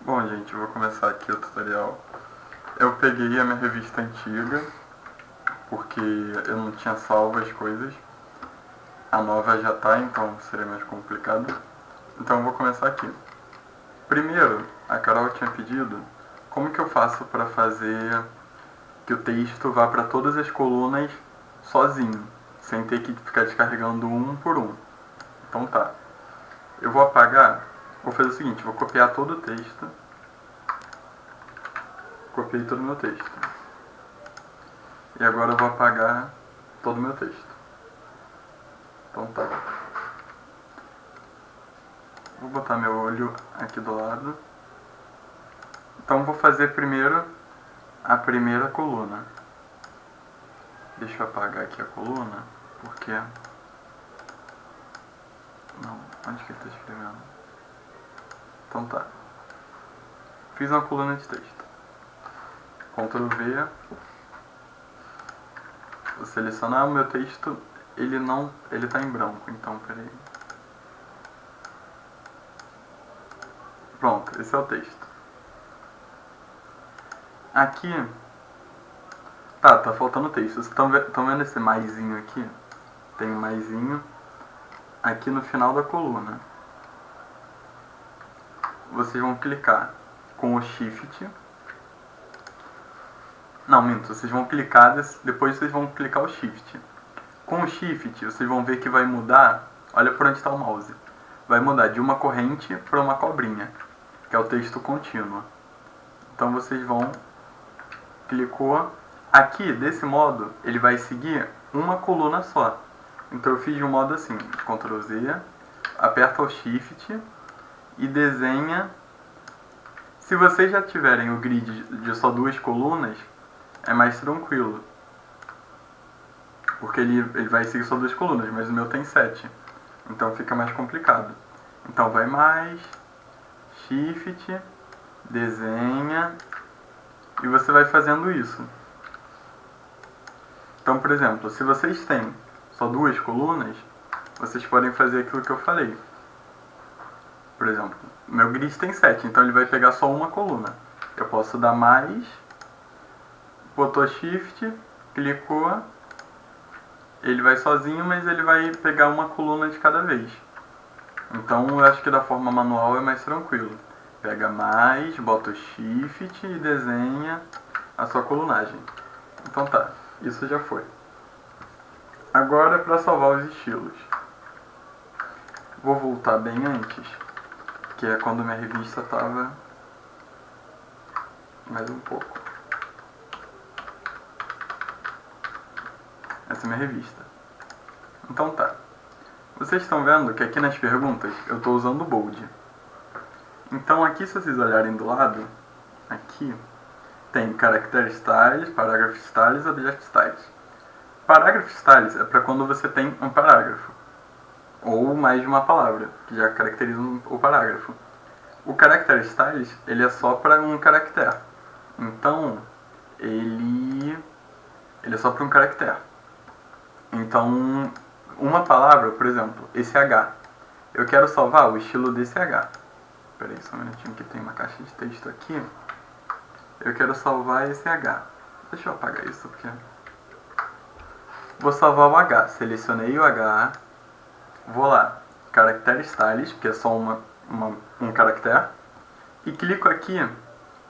Bom, gente, eu vou começar aqui o tutorial. Eu peguei a minha revista antiga, porque eu não tinha salvo as coisas. A nova já tá, então seria mais complicado. Então eu vou começar aqui. Primeiro, a Carol tinha pedido como que eu faço para fazer que o texto vá para todas as colunas sozinho, sem ter que ficar descarregando um por um. Então tá. Eu vou apagar, vou fazer o seguinte, vou copiar todo o texto. Copiei todo o meu texto. E agora eu vou apagar todo o meu texto. Então tá. Vou botar meu olho aqui do lado. Então vou fazer primeiro a primeira coluna. Deixa eu apagar aqui a coluna, porque... Não, onde que ele está escrevendo? Então tá. Fiz uma coluna de texto. Ctrl V. Vou selecionar o meu texto. Ele tá em branco, então peraí. Pronto, esse é o texto. Aqui... Tá faltando texto. Vocês estão vendo esse maisinho aqui? Tem um maisinho aqui no final da coluna. Vocês vão clicar com o Shift. Não, minto. Vocês vão clicar, depois vocês vão clicar o Shift. Com o Shift, vocês vão ver que vai mudar... Olha por onde está o mouse. Vai mudar de uma corrente para uma cobrinha, que é o texto contínuo. Então vocês vão... Clicou. Aqui, desse modo, ele vai seguir uma coluna só. Então eu fiz de um modo assim, Ctrl Z, aperta o Shift e desenha. Se vocês já tiverem o grid de só duas colunas, é mais tranquilo. Porque ele vai seguir só duas colunas, mas o meu tem 7. Então fica mais complicado. Então vai mais, Shift, desenha, e você vai fazendo isso. Então, por exemplo, se vocês têm só duas colunas, vocês podem fazer aquilo que eu falei. Por exemplo, meu grid tem 7, então ele vai pegar só uma coluna. Eu posso dar mais, botou Shift, clicou, ele vai sozinho, mas ele vai pegar uma coluna de cada vez. Então eu acho que da forma manual é mais tranquilo. Pega mais, bota o Shift e desenha a sua colunagem. Então tá, isso já foi. Agora para salvar os estilos. Vou voltar bem antes, que é quando minha revista estava mais um pouco. Essa é minha revista. Então tá. Vocês estão vendo que aqui nas perguntas eu estou usando o bold. Então aqui, se vocês olharem do lado, aqui tem Character Styles, Paragraph Styles e Object Styles. Paragraph Styles é para quando você tem um parágrafo, ou mais de uma palavra, que já caracteriza o parágrafo. O Character Styles, ele é só para um caractere. Então, ele é só para um caractere. Então, uma palavra, por exemplo, esse H. Eu quero salvar o estilo desse H. Espera aí só um minutinho que tem uma caixa de texto aqui. Eu quero salvar esse H. Deixa eu apagar isso porque... Vou salvar o H. Selecionei o H. Vou lá. Character Styles, que é só um caractere. E clico aqui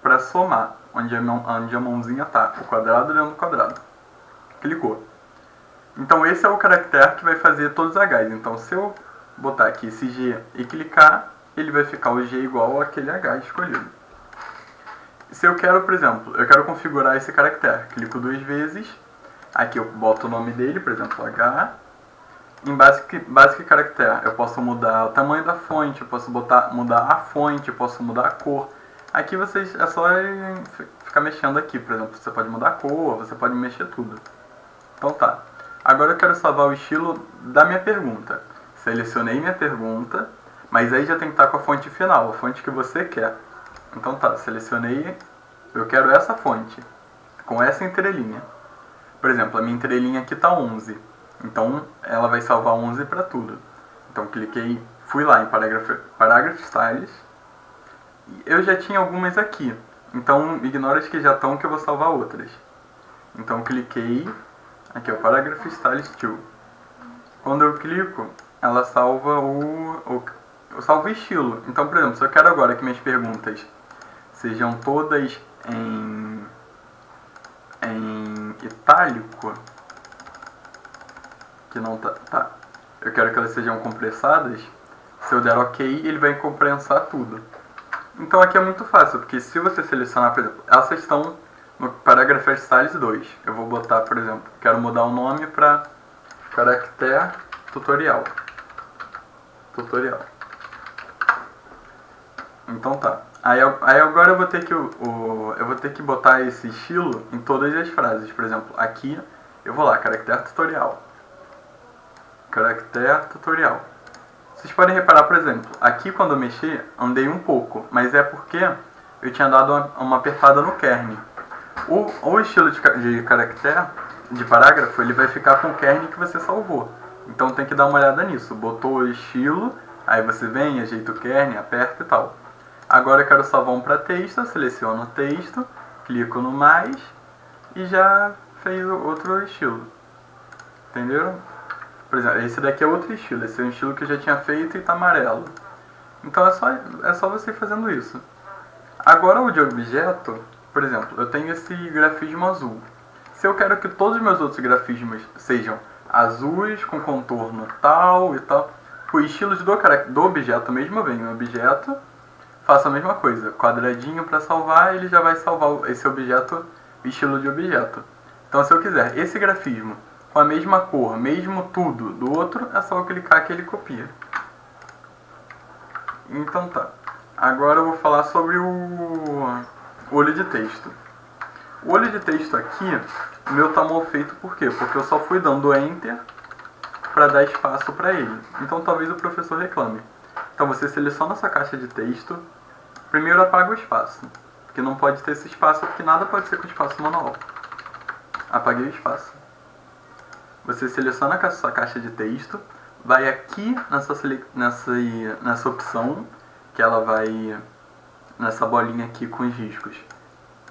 para somar, onde a mãozinha está. O quadrado dentro do quadrado. Clicou. Então esse é o caractere que vai fazer todos os Hs. Então se eu botar aqui esse G e clicar, ele vai ficar o G igual àquele H escolhido. Se eu quero, por exemplo, eu quero configurar esse caractere, clico 2 vezes, aqui eu boto o nome dele, por exemplo, H. Em Basic Character eu posso mudar o tamanho da fonte, eu posso mudar a fonte, eu posso mudar a cor. Aqui é só ficar mexendo aqui, por exemplo, você pode mudar a cor, você pode mexer tudo. Então tá. Agora eu quero salvar o estilo da minha pergunta. Selecionei minha pergunta, mas aí já tem que estar com a fonte final, a fonte que você quer. Então tá, selecionei, eu quero essa fonte, com essa entrelinha. Por exemplo, a minha entrelinha aqui está 11, então ela vai salvar 11 para tudo. Então cliquei, fui lá em Paragraph Styles, Eu já tinha algumas aqui, então ignora as que já estão que eu vou salvar outras. Então cliquei, aqui é o Paragraph Style Style. Quando eu clico, ela salva eu salvo o estilo. Então, por exemplo, se eu quero agora que minhas perguntas sejam todas em itálico, que não tá, eu quero que elas sejam compressadas, se eu der OK, ele vai comprensar tudo. Então aqui é muito fácil, porque se você selecionar, por exemplo, essas estão no Paragraph Styles 2. Eu vou botar, por exemplo, quero mudar o nome para Caractere Tutorial. Então tá. Aí agora eu vou ter que eu vou ter que botar esse estilo em todas as frases. Por exemplo, aqui eu vou lá, Caractere Tutorial. Caractere Tutorial. Vocês podem reparar, por exemplo, aqui quando eu mexi, andei um pouco, mas é porque eu tinha dado uma apertada no kern. O estilo de caractere, de parágrafo, ele vai ficar com o kern que você salvou. Então tem que dar uma olhada nisso. Botou o estilo, aí você vem, ajeita o kern, aperta e tal. Agora eu quero salvar um para texto, eu seleciono o texto, clico no mais e já fez outro estilo. Entenderam? Por exemplo, esse daqui é outro estilo, esse é um estilo que eu já tinha feito e está amarelo. Então é só você fazendo isso. Agora o de objeto, por exemplo, eu tenho esse grafismo azul. Se eu quero que todos os meus outros grafismos sejam azuis, com contorno tal e tal, o estilo do objeto mesmo, eu venho em objeto, faço a mesma coisa, quadradinho para salvar, ele já vai salvar esse objeto, estilo de objeto. Então se eu quiser esse grafismo com a mesma cor, mesmo tudo do outro, é só eu clicar que ele copia. Então tá. Agora eu vou falar sobre o olho de texto. O olho de texto aqui, o meu tá mal feito por quê? Porque eu só fui dando Enter para dar espaço para ele. Então talvez o professor reclame. Então você seleciona essa caixa de texto, primeiro apaga o espaço, porque não pode ter esse espaço, porque nada pode ser com espaço manual. Apaguei o espaço. Você seleciona a sua caixa de texto, vai aqui nessa opção, que ela vai, nessa bolinha aqui com os riscos,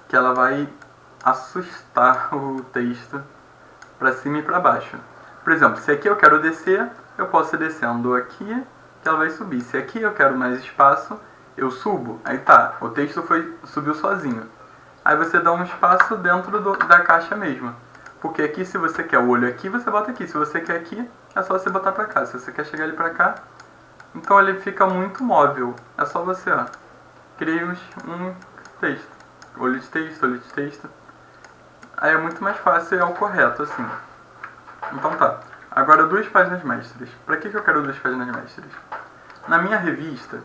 que ela vai assustar o texto para cima e para baixo. Por exemplo, se aqui eu quero descer, eu posso ir descendo aqui, que ela vai subir. Se aqui eu quero mais espaço, eu subo. Aí tá, o texto subiu sozinho. Aí você dá um espaço dentro da caixa mesmo. Porque aqui, se você quer o olho aqui, você bota aqui. Se você quer aqui, é só você botar pra cá. Se você quer chegar ele pra cá, então ele fica muito móvel. É só você, ó, criar um texto. Olho de texto, olho de texto. Aí é muito mais fácil e é o correto, assim. Então tá. Agora, 2 páginas mestres. Pra que eu quero 2 páginas mestres? Na minha revista,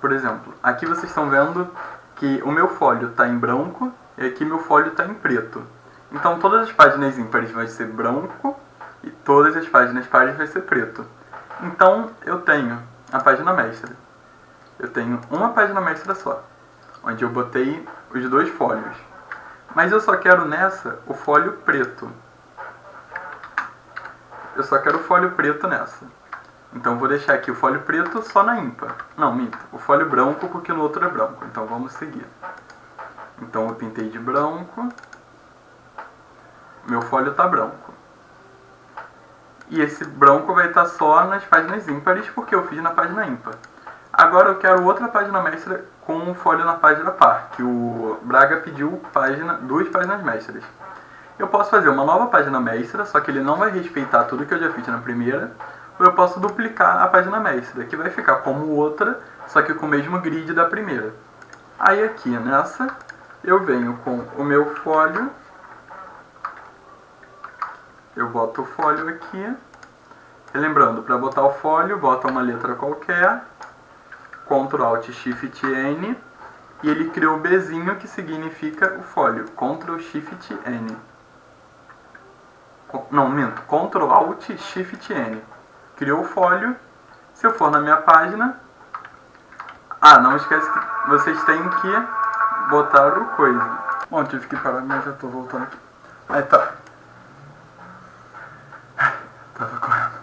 por exemplo, aqui vocês estão vendo que o meu folho está em branco e aqui meu folho está em preto. Então todas as páginas ímpares vai ser branco e todas as páginas pares vai ser preto. Então eu tenho a página mestra. Eu tenho uma página mestra só, onde eu botei os 2 folhos. Mas eu só quero nessa o folho preto. Eu só quero o folho preto nessa. Então vou deixar aqui o folho preto só na ímpar. Não, minto. O folho branco porque no outro é branco. Então vamos seguir. Então eu pintei de branco. Meu folho está branco. E esse branco vai estar só nas páginas ímpares porque eu fiz na página ímpar. Agora eu quero outra página mestra com um folho na página par, que o Braga pediu 2 páginas mestras. Eu posso fazer uma nova página mestra, só que ele não vai respeitar tudo que eu já fiz na primeira, ou eu posso duplicar a página mestra, que vai ficar como outra, só que com o mesmo grid da primeira. Aí aqui nessa, eu venho com o meu folho, eu boto o folho aqui, lembrando, para botar o folho, bota uma letra qualquer, Ctrl Alt Shift N, e ele criou o Bzinho que significa o folho, Ctrl Shift N. Não, minto, Ctrl Alt Shift N. Criou o folho. Se eu for na minha página... Ah, não esquece que vocês têm que botar o coisa. Bom, tive que parar, mas já tô voltando aqui. Aí tá. Tava correndo.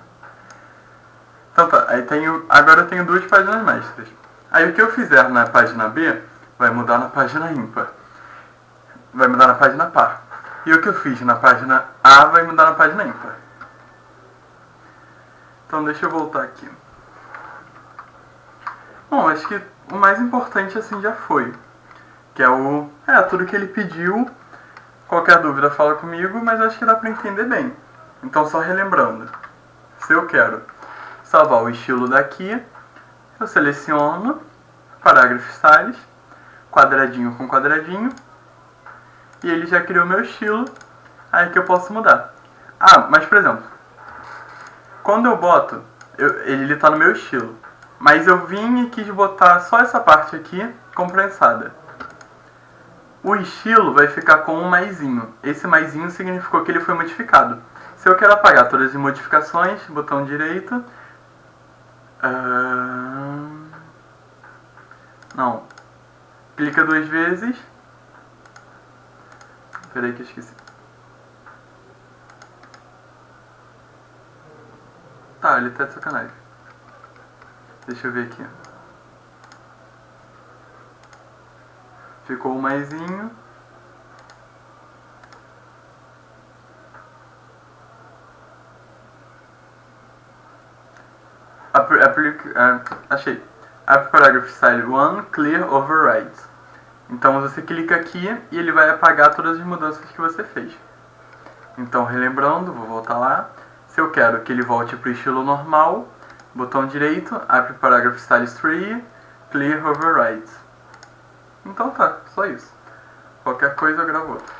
Então tá, aí agora eu tenho 2 páginas mestras. Aí o que eu fizer na página B vai mudar na página ímpar. Vai mudar na página par. E o que eu fiz na página A vai mudar na página ímpar. Então deixa eu voltar aqui. Bom, acho que o mais importante assim já foi. Que é tudo que ele pediu. Qualquer dúvida fala comigo, mas acho que dá pra entender bem. Então só relembrando. Se eu quero salvar o estilo daqui, eu seleciono parágrafo styles, quadradinho com quadradinho, e ele já criou meu estilo, aí que eu posso mudar. Ah, mas por exemplo, quando eu boto, ele está no meu estilo, mas eu vim e quis botar só essa parte aqui compressada. O estilo vai ficar com um maisinho. Esse maisinho significou que ele foi modificado. Se eu quero apagar todas as modificações, botão direito. Não. Clica 2 vezes. Peraí que eu esqueci. Tá, ele tá de sacanagem. Deixa eu ver aqui. Ficou o maisinho. Achei. App Paragraph Style 1 Clear Override. Então você clica aqui e ele vai apagar todas as mudanças que você fez. Então relembrando, vou voltar lá. Se eu quero que ele volte para o estilo normal, botão direito, App Paragraph Style 3 Clear Override. Então tá, só isso. Qualquer coisa eu gravo outro.